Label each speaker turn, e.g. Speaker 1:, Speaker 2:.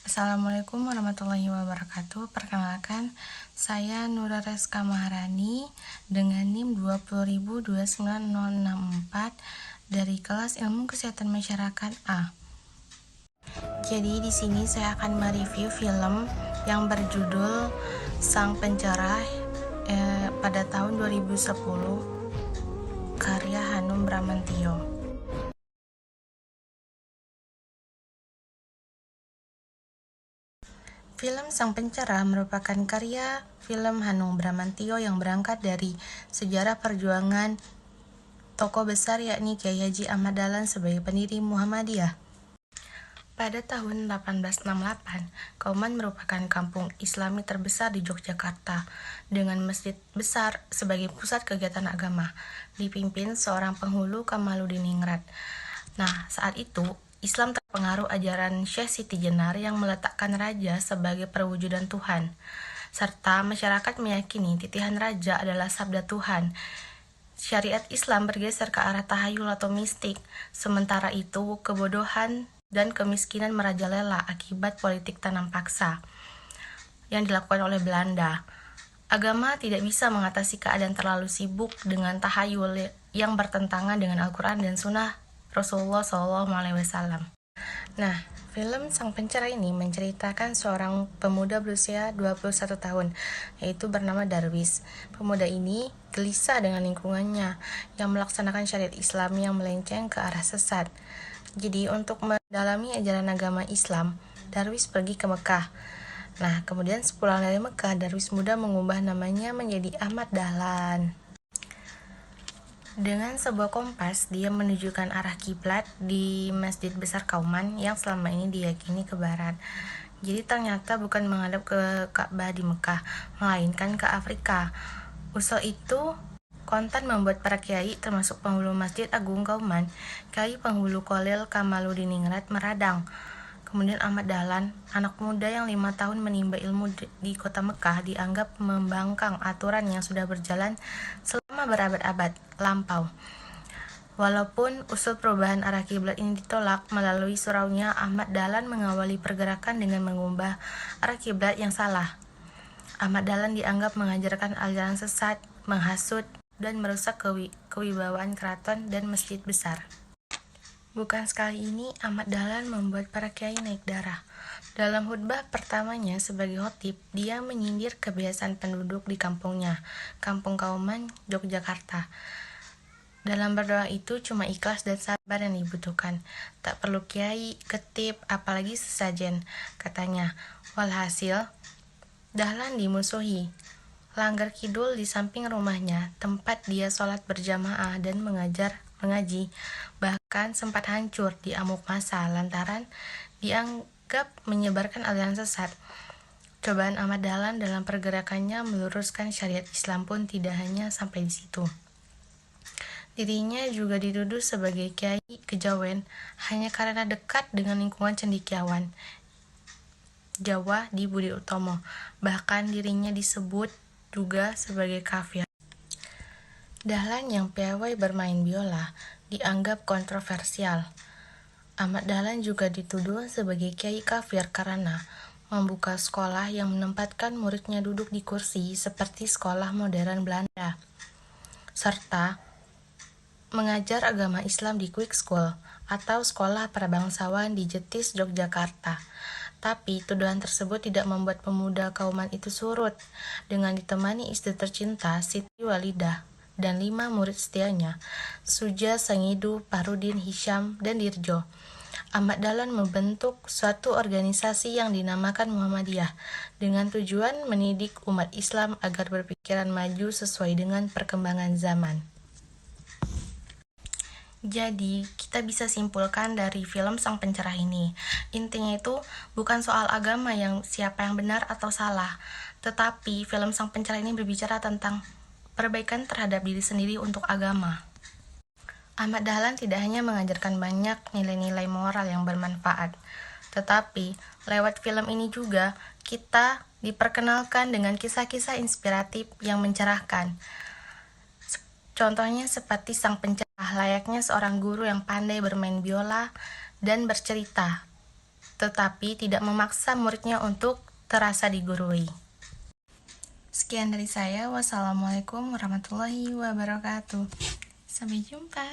Speaker 1: Assalamualaikum warahmatullahi wabarakatuh. Perkenalkan, saya Nura Reska Maharani dengan NIM 200.29064 dari kelas Ilmu Kesehatan Masyarakat A. Jadi di sini saya akan mereview film yang berjudul Sang Pencerah pada tahun 2010 karya Hanum Bramantyo. Film Sang Pencerah merupakan karya film Hanung Bramantyo yang berangkat dari sejarah perjuangan tokoh besar yakni Kiai Haji Ahmad Dahlan sebagai pendiri Muhammadiyah. Pada tahun 1868, Kauman merupakan kampung Islami terbesar di Yogyakarta dengan masjid besar sebagai pusat kegiatan agama, dipimpin seorang penghulu Kamaluddin Ningrat. Nah, saat itu Islam terpengaruh ajaran Syekh Siti Jenar yang meletakkan raja sebagai perwujudan Tuhan, serta masyarakat meyakini titihan raja adalah sabda Tuhan. Syariat Islam bergeser ke arah tahayul atau mistik, sementara itu kebodohan dan kemiskinan merajalela akibat politik tanam paksa yang dilakukan oleh Belanda. Agama tidak bisa mengatasi keadaan terlalu sibuk dengan tahayul yang bertentangan dengan Al-Quran dan Sunnah Rasulullah SAW. Nah, film Sang Pencerah ini menceritakan seorang pemuda berusia 21 tahun, yaitu bernama Darwis. Pemuda ini gelisah dengan lingkungannya yang melaksanakan syariat Islam yang melenceng ke arah sesat. Jadi untuk mendalami ajaran agama Islam, Darwis pergi ke Mekah. Nah, kemudian sepulang dari Mekah, Darwis muda mengubah namanya menjadi Ahmad Dahlan. Dengan sebuah kompas, dia menunjukkan arah kiblat di Masjid Besar Kauman yang selama ini diyakini ke barat. Jadi ternyata bukan menghadap ke Ka'bah di Mekah, melainkan ke Afrika. Usul itu kontan membuat para kiai termasuk penghulu Masjid Agung Kauman, Kiai Penghulu Kholil Kamaluddin Ningrat meradang. Kemudian Ahmad Dahlan, anak muda yang 5 tahun menimba ilmu di kota Mekah, dianggap membangkang aturan yang sudah berjalan selama berabad-abad lampau. Walaupun usul perubahan arah kiblat ini ditolak, melalui suraunya Ahmad Dahlan mengawali pergerakan dengan mengubah arah kiblat yang salah. Ahmad Dahlan dianggap mengajarkan aliran sesat, menghasut, dan merusak kewibawaan keraton dan masjid besar. Bukan sekali ini Ahmad Dahlan membuat para kiai naik darah. Dalam khutbah pertamanya sebagai khotib, dia menyindir kebiasaan penduduk di kampungnya, Kampung Kauman, Yogyakarta. Dalam berdoa itu cuma ikhlas dan sabar yang dibutuhkan. Tak perlu kiai, ketip, apalagi sesajen, katanya. Walhasil, Dahlan dimusuhi. Langgar Kidul di samping rumahnya, tempat dia sholat berjamaah dan mengaji, bahkan sempat hancur di amuk masa lantaran dianggap menyebarkan aliran sesat. Cobaan Ahmad Dahlan dalam pergerakannya meluruskan syariat Islam pun tidak hanya sampai di situ. Dirinya juga dituduh sebagai kiai kejawen hanya karena dekat dengan lingkungan cendekiawan Jawa di Budi Utomo. Bahkan dirinya disebut juga sebagai kafir. Dahlan yang piawai bermain biola dianggap kontroversial. Ahmad Dahlan juga dituduh sebagai kiai kafir karena membuka sekolah yang menempatkan muridnya duduk di kursi seperti sekolah modern Belanda, serta mengajar agama Islam di Quick School atau sekolah prabangsawan di Jetis, Yogyakarta. Tapi tuduhan tersebut tidak membuat pemuda Kauman itu surut. Dengan ditemani istri tercinta Siti Walidah dan 5 murid setianya, Suja, Sangidu, Parudin, Hisham, dan Dirjo, Ahmad Dahlan membentuk suatu organisasi yang dinamakan Muhammadiyah dengan tujuan mendidik umat Islam agar berpikiran maju sesuai dengan perkembangan zaman. Jadi, kita bisa simpulkan dari film Sang Pencerah ini, intinya itu bukan soal agama yang siapa yang benar atau salah, tetapi film Sang Pencerah ini berbicara tentang perbaikan terhadap diri sendiri untuk agama. Ahmad Dahlan tidak hanya mengajarkan banyak nilai-nilai moral yang bermanfaat, tetapi lewat film ini juga kita diperkenalkan dengan kisah-kisah inspiratif yang mencerahkan. Contohnya seperti Sang Pencerah, layaknya seorang guru yang pandai bermain biola dan bercerita tetapi tidak memaksa muridnya untuk terasa digurui. Sekian dari saya. Wassalamualaikum warahmatullahi wabarakatuh. Sampai jumpa.